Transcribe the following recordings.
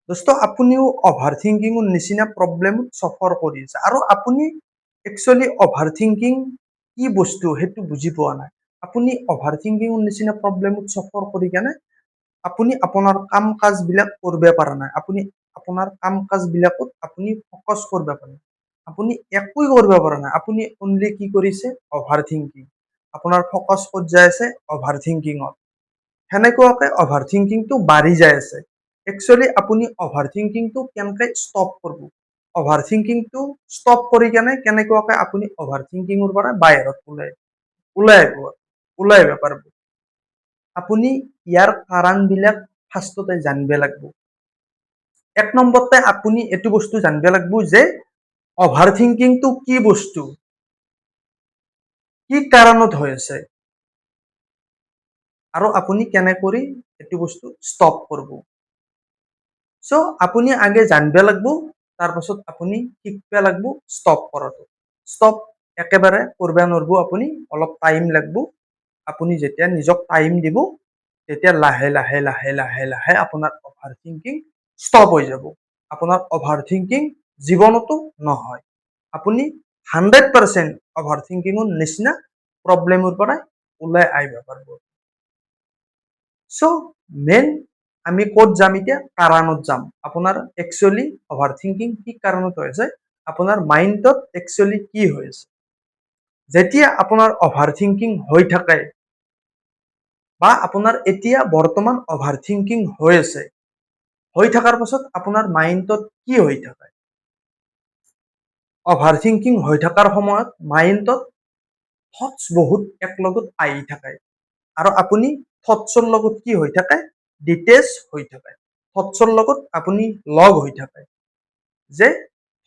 দোস্ত আপুনিও অভাৰ থিংকিঙৰ নিচিনা প্ৰব্লেমত চফাৰ কৰি আছে আৰু আপুনি একচুৱেলি অভাৰ থিংকিং কি বস্তু সেইটো বুজি পোৱা নাই। আপুনি অভাৰ থিংকিঙৰ নিচিনা প্ৰব্লেমত চফাৰ কৰি কেনে আপুনি আপোনাৰ কাম কাজবিলাক কৰিব পৰা নাই। আপুনি আপোনাৰ কাম কাজবিলাকত আপুনি ফ'কাছ কৰিব পৰা নাই। আপুনি একোই কৰিব পৰা নাই। আপুনি অনলি কি কৰিছে অভাৰ থিংকিং। আপোনাৰ ফ'কাছ ক'ত যাই আছে অভাৰ থিংকিঙত। সেনেকুৱাকে অভাৰ থিংকিংটো বাঢ়ি যাই আছে। একচুৱেলি আপুনি অভাৰ থিংকিংটো কেনেকৈ ষ্টপ কৰিব। অভাৰ থিংকিংটো ষ্টপ কৰি কেনেকুৱাকে আপুনি অভাৰ থিংকিঙৰ পৰা বাহিৰত ওলাই আহিব পাৰিব। আপুনি ইয়াৰ কাৰণবিলাক ফাৰ্ষ্টতে জানিব লাগিব। এক নম্বৰতে আপুনি এইটো বস্তু জানিব লাগিব যে অভাৰ থিংকিংটো কি বস্তু, কি কাৰণত হৈ আছে আৰু আপুনি কেনেকৈ এইটো বস্তু ষ্টপ কৰিব। সো আপুনি আগে জানিব লাগিব, তাৰপাছত আপুনি শিকিব লাগিব ষ্টপ কৰাটো। ষ্টপ একেবাৰে কৰিব নোৱাৰিব, আপুনি অলপ টাইম লাগিব। আপুনি যেতিয়া নিজক টাইম দিব তেতিয়া লাহে লাহে লাহে লাহে লাহে আপোনাৰ অভাৰ থিংকিং ষ্টপ হৈ যাব। আপোনাৰ অভাৰ থিংকিং জীৱনতো নহয়। আপুনি 100% অভাৰ থিংকিঙৰ নিচিনা প্ৰব্লেমৰ পৰা ওলাই আহিব পাৰিব। সো মেইন আমি ক'ত যাম এতিয়া, কাৰণত যাম। আপোনাৰ একচুৱেলি অভাৰ থিংকিং কি কাৰণত হৈ আছে, আপোনাৰ মাইণ্ডত একচুৱেলি কি হৈ আছে। যেতিয়া আপোনাৰ অভাৰ থিংকিং হৈ থাকে বা আপোনাৰ এতিয়া বৰ্তমান অভাৰ থিংকিং হৈ আছে, হৈ থকাৰ পাছত আপোনাৰ মাইণ্ডত কি হৈ থাকে। অভাৰ থিংকিং হৈ থকাৰ সময়ত মাইণ্ডত থটছ বহুত একলগত আহি থাকে আৰু আপুনি থটছৰ লগত কি হৈ থাকে, ডিটেচ হৈ থাকে। থটছৰ লগত আপুনি লগ হৈ থাকে যে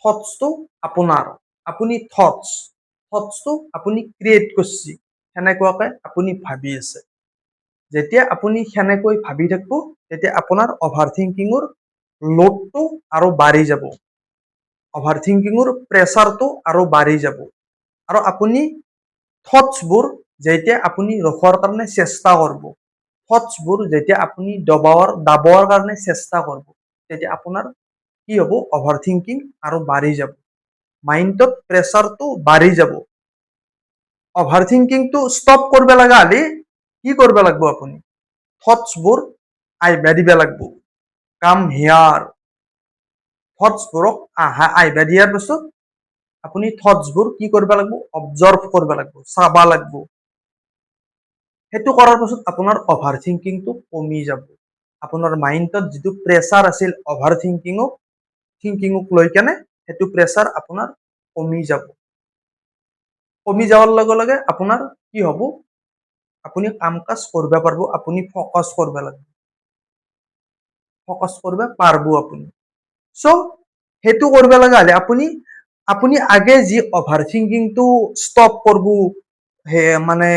থটছটো আপোনাৰ, আপুনি থটছটো আপুনি ক্ৰিয়েট কৰিছে, সেনেকুৱাকে আপুনি ভাবি আছে। যেতিয়া আপুনি সেনেকৈ ভাবি থাকিব তেতিয়া আপোনাৰ অভাৰ থিংকিঙৰ লোডটো আৰু বাঢ়ি যাব। অভাৰ থিংকিঙৰ প্ৰেছাৰটো আৰু বাঢ়ি যাব আৰু আপুনি থটছবোৰ যেতিয়া আপুনি ৰখাৰ কাৰণে চেষ্টা কৰিব, থটছবোৰ যেতিয়া আপুনি দাবোৱাৰ কাৰণে চেষ্টা কৰিব, তেতিয়া আপোনাৰ কি হ'ব, অভাৰ থিংকিং আৰু বাঢ়ি যাব। মাইণ্ডত প্ৰেছাৰটো বাঢ়ি যাব। অভাৰ থিংকিংটো ষ্টপ কৰিব লগা হ'লে কি কৰিব লাগিব, আপুনি থটছবোৰ আহিব দিব লাগিব। কাম হিয়াৰ থটছবোৰক আহিব দিয়াৰ পিছত আপুনি থটছবোৰ কি কৰিব লাগিব, অবজাৰ্ভ কৰিব লাগিব, চাব লাগিব। সেইটো কৰাৰ পাছত আপোনাৰ অভাৰ থিংকিংটো কমি যাব। আপোনাৰ মাইণ্ডত যিটো প্ৰেছাৰ আছিল অভাৰ থিংকিঙক লৈ কেনে সেইটো প্ৰেছাৰ আপোনাৰ কমি যাব। কমি যোৱাৰ লগে লগে আপোনাৰ কি হ'ব, আপুনি কাম কাজ কৰিব পাৰিব, আপুনি ফ'কাছ কৰিব লাগিব। ফ'কাছ কৰিব পাৰিব আপুনি। সো সেইটো কৰিব লগা হ'লে আপুনি আগে যি অভাৰ থিংকিংটো ষ্টপ কৰিব, মানে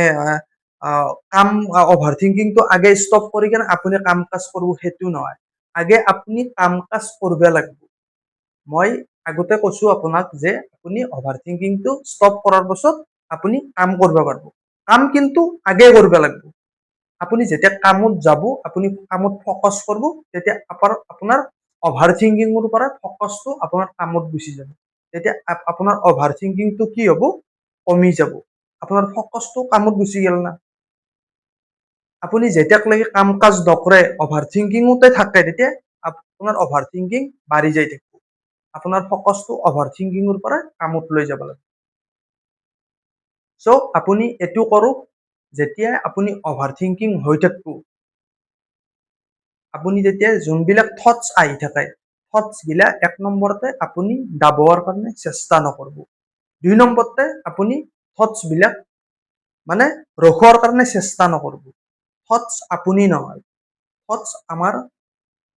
কাম অভাৰ থিংকিংটো আগে ষ্টপ কৰি কেনে আপুনি কাম কাজ কৰিব, সেইটো নহয়। আগে আপুনি কাম কাজ কৰিব লাগিব। মই আগতে কৈছো আপোনাক যে আপুনি অভাৰ থিংকিংটো ষ্টপ কৰাৰ পাছত আপুনি কাম কৰিব পাৰিব। কাম কিন্তু আগে কৰিব লাগিব। আপুনি যেতিয়া কামত যাব, আপুনি কামত ফ'কাছ কৰিব, তেতিয়া আপোনাৰ অভাৰ থিংকিঙৰ পৰা ফ'কাছটো আপোনাৰ কামত গুচি যাব। তেতিয়া আপোনাৰ অভাৰ থিংকিংটো কি হ'ব, কমি যাব। আপোনাৰ ফ'কাছটো কামত গুচি গ'ল না। আপুনি যেতিয়ালৈকে কাম কাজ নকৰে অভাৰ থিংকিঙতে থাকে, তেতিয়া আপোনাৰ অভাৰ থিংকিং বাঢ়ি যাই থাকিব। আপোনাৰ ফ'কাছটো অভাৰ থিংকিঙৰ পৰা কামত লৈ যাব লাগিব। সো আপুনি এইটো কৰক, যেতিয়া আপুনি অভাৰ থিংকিং হৈ থাকিব, আপুনি যেতিয়া যোনবিলাক থটছ আহি থাকে, থটছবিলাক এক নম্বৰতে আপুনি দাবোৱাৰ কাৰণে চেষ্টা নকৰিব। 2 নম্বৰতে আপুনি থটছবিলাক মানে ৰখোৱাৰ কাৰণে চেষ্টা নকৰিব। থটছ আপুনি নহয়, থটছ আমাৰ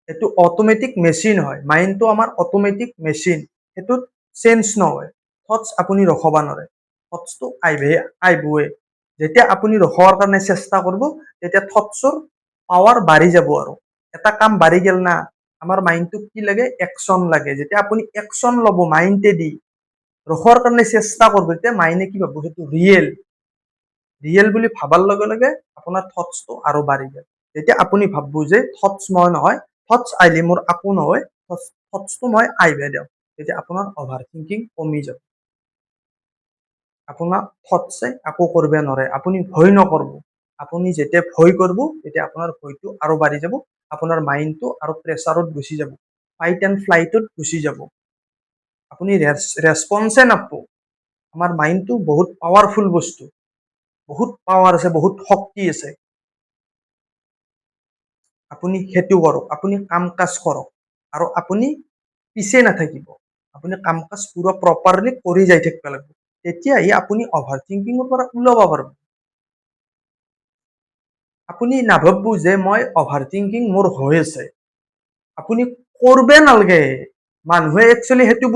এইটো অট'মেটিক মেচিন হয়। মাইণ্ডটো আমাৰ অট'মেটিক মেচিন, সেইটোত চেঞ্জ নহয়। থটছ আপুনি ৰখাব নোৱাৰে, থটছটো আহিবই। যেতিয়া আপুনি ৰখাবৰ কাৰণে চেষ্টা কৰিব, তেতিয়া থটছৰ পাৱাৰ বাঢ়ি যাব। আৰু এটা কাম বাঢ়ি গ'ল না, আমাৰ মাইণ্ডটোক কি লাগে, একশ্যন লাগে। যেতিয়া আপুনি একশ্যন ল'ব মাইণ্ডেদি, ৰখাৰ কাৰণে চেষ্টা কৰিব, তেতিয়া মাইণ্ডে কি ভাবিব, সেইটো ৰিয়েল বুলি ভাবাৰ লগে লগে আপোনাৰ থটছটো আৰু বাঢ়ি যায়। যেতিয়া আপুনি ভাবিব যে থটছ মই নহয়, থটছ আহিলে মোৰ একো নহয়, থটছটো মই আহিব দিওঁ, তেতিয়া আপোনাৰ অভাৰ থিংকিং কমি যাব। আপোনাক থটছে একো কৰিব নোৱাৰে, আপুনি ভয় নকৰিব। আপুনি যেতিয়া ভয় কৰিব তেতিয়া আপোনাৰ ভয়টো আৰু বাঢ়ি যাব, আপোনাৰ মাইণ্ডটো আৰু প্ৰেছাৰত গুচি যাব, ফাইট এণ্ড ফ্লাইটত গুচি যাব, আপুনি ৰেছপন্সে নাপাব। আমাৰ মাইণ্ডটো বহুত পাৱাৰফুল বস্তু, বহুত পাৱাৰ আছে, বহুত শক্তি আছে। আপুনি সেইটো কৰক, আপুনি কাম কাজ কৰক আৰু আপুনি পিছে নাথাকিব, আপুনি কাম কাজ পুৰা প্ৰপাৰলি কৰি যাই থাকিব লাগিব, তেতিয়াহে আপুনি অভাৰ থিংকিঙৰ পৰা ওলাব পাৰিব। আপুনি নাভাবব যে মই অভাৰ থিংকিং মোৰ হৈ আছে, আপুনি কৰবে নালগে। মানুহে একচুৱেলি সেইটো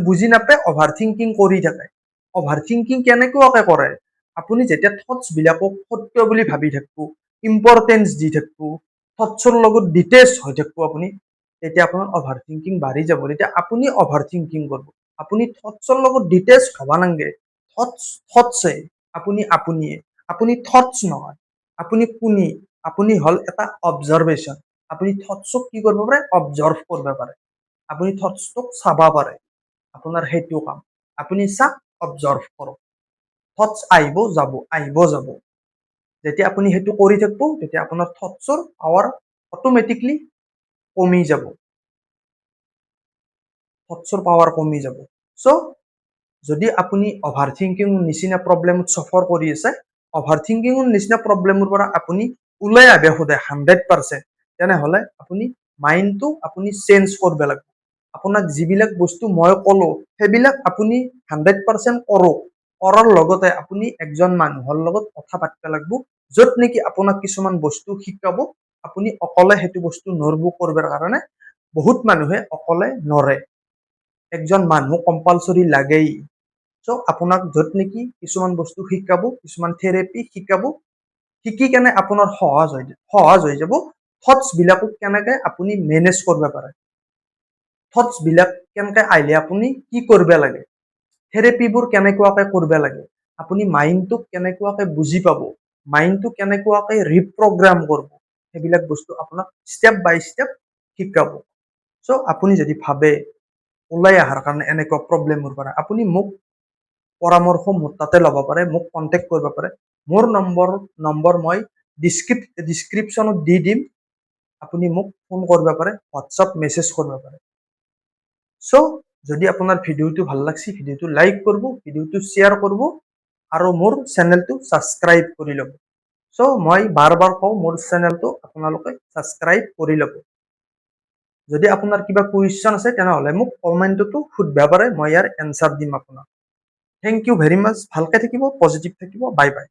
বুজি নাপায়, অভাৰ থিংকিং কৰি থাকে। অভাৰ থিংকিং কেনেকুৱাকে কৰে, আপুনি যেতিয়া থটছ বিলাকক সত্য বুলি ভাবি থাকিব, ইম্পৰ্টেঞ্চ দি থাকিব, থটছৰ লগত ডিটেচ হৈ থাকিব আপুনি, তেতিয়া আপোনাৰ অভাৰ থিংকিং বাঢ়ি যাব, তেতিয়া আপুনি অভাৰ থিংকিং কৰিব। আপুনি থটছৰ লগত ডিটেচ হব নালাগে, থটছে আপুনিয়ে, আপুনি থটছ নহয়, আপুনি কোনি, আপুনি হল এটা অবজাৰভেশ্যন। আপুনি থটছক কি কৰিব পাৰে, অবজাৰ্ভ কৰিব পাৰে, আপুনি থটছটোক চাব পাৰে, আপোনাৰ সেইটো কাম। আপুনি চাক, অবজাৰ্ভ কৰক, থটছ আহিব যাব, আহিব যাব। যেতিয়া আপুনি সেইটো কৰি থাকিব, তেতিয়া আপোনাৰ থটছৰ পাৱাৰ অট'মেটিকলি কমি যাব, থটছৰ পাৱাৰ কমি যাব। চ' যদি আপুনি অভাৰ থিংকিং নিচিনা প্ৰব্লেমত চফাৰ কৰি আছে, অভাৰ থিংকিঙৰ নিচিনা প্ৰব্লেমৰ পৰা আপুনি ওলাই আহিব খোজে 100%, তেনেহ'লে আপুনি মাইণ্ডটো আপুনি চেঞ্জ কৰিব লাগিব। আপোনাক যিবিলাক বস্তু মই ক'লো, সেইবিলাক আপুনি 100% কৰক। কৰাৰ লগতে আপুনি একজন মানুহৰ লগত কথা পাতিব লাগিব, য'ত নেকি আপোনাক কিছুমান বস্তু শিকাব, আপুনি অকলে সেইটো বস্তু নৰব কৰিবৰ কাৰণে। বহুত মানুহে অকলে নৰে, একজন মানুহ কম্পালচৰি লাগেই। চ' আপোনাক য'ত নেকি কিছুমান বস্তু শিকাব, কিছুমান থেৰাপি শিকাব, শিকি কেনে আপোনাৰ সহজ হৈ যাব থটছ বিলাকক কেনেকে আপুনি মেনেজ কৰিব পাৰে, থটছ বিলাক কেনেকে আহিলে আপুনি কি কৰিব লাগে, থেৰাপিবোৰ কেনেকুৱাকে কৰিব লাগে, আপুনি মাইণ্ডটোক কেনেকুৱাকে বুজি পাব, মাইণ্ডটো কেনেকুৱাকে ৰিপ্ৰগ্ৰাম কৰিব, সেইবিলাক বস্তু আপোনাক ষ্টেপ বাই ষ্টেপ শিকাব। চ' আপুনি যদি ভাবে ওলাই অহাৰ কাৰণে এনেকুৱা প্ৰব্লেমৰ পৰা, আপুনি মোক পৰামৰ্শ মোৰ তাতে ল'ব পাৰে, মোক কণ্টেক্ট কৰিব পাৰে। মোৰ নম্বৰ মই ডিছক্ৰিপশ্যনত দি দিম, আপুনি মোক ফোন কৰিব পাৰে, হোৱাটছআপ মেছেজ কৰিব পাৰে। চ' যদি আপোনাৰ ভিডিঅ'টো ভাল লাগছে, ভিডিঅ'টো লাইক কৰিব, ভিডিঅ'টো শ্বেয়াৰ কৰিব আৰু মোৰ চেনেলটো ছাবস্ক্ৰাইব কৰি ল'ব। চ' মই বাৰ কওঁ, মোৰ চেনেলটো আপোনালোকে ছাবস্ক্ৰাইব কৰি ল'ব। যদি আপোনাৰ কিবা কুৱেশ্যন আছে, তেনেহ'লে মোক কমেণ্টতো সুধিব পাৰে, মই ইয়াৰ এনচাৰ দিম আপোনাক। থেংক ইউ ভেৰি মাছ, ভালকে থাকিব, পজিটিভ থাকিব, বাই বাই।